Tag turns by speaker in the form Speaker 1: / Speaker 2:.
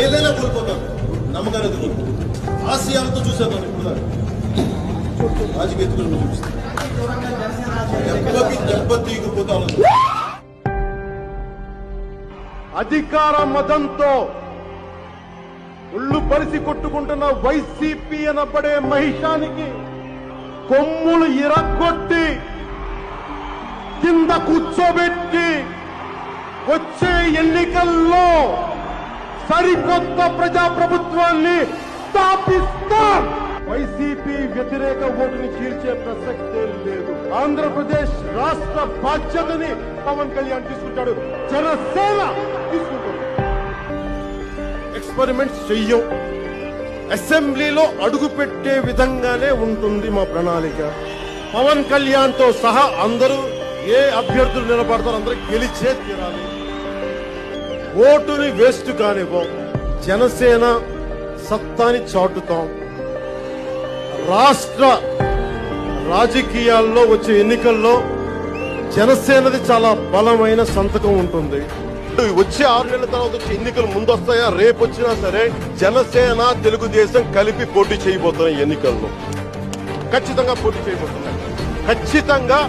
Speaker 1: ఏదైనా కోల్పోతాను, నమ్మకాన్ని కోల్పోతాను. ఆశయాలతో చూసాను ఇప్పుడు రాజకీయ ఎత్తుకుని చూపిస్తాను. దెబ్బకి దెబ్బ తీగిపోతాను.
Speaker 2: అధికార మదంతో ఉళ్ళు పరిసి కొట్టుకుంటున్న వైసీపీ అనబడే మహిషానికి కొమ్ములు ఇరగొట్టి కింద కూర్చోబెట్టి వచ్చే ఎన్నికల్లో సరికొత్త ప్రజాప్రభుత్వాన్ని స్థాపిస్తాం. వైసీపీ వ్యతిరేక ఓటుని చీల్చే ప్రసక్తే లేదు. ఆంధ్రప్రదేశ్ రాష్ట్ర బాధ్యతని పవన్ కళ్యాణ్ తీసుకుంటాడు, జనసేన తీసుకుంటాడు. ఎక్స్పెరిమెంట్స్ చెయ్యం, అసెంబ్లీలో అడుగు పెట్టే విధంగానే ఉంటుంది మా ప్రణాళిక. పవన్ కళ్యాణ్ తో సహా అందరూ ఏ అభ్యర్థులు నిలబడతారో అందరూ గెలిచే తీరాలి. ఓటుని వేస్ట్ కానివ్వం. జనసేన సత్తాని చాటుతాం. రాష్ట్ర రాజకీయాల్లో వచ్చే ఎన్నికల్లో జనసేనది చాలా బలమైన సంతకం ఉంటుంది. వచ్చే 6 నెలల తర్వాత వచ్చే ఎన్నికలు ముందొస్తాయా రేపు వచ్చినా సరే జనసేన తెలుగుదేశం కలిపి పోటీ చేయబోతున్నాయి. ఎన్నికల్లో ఖచ్చితంగా పోటీ చేయబోతున్నాయి. ఖచ్చితంగా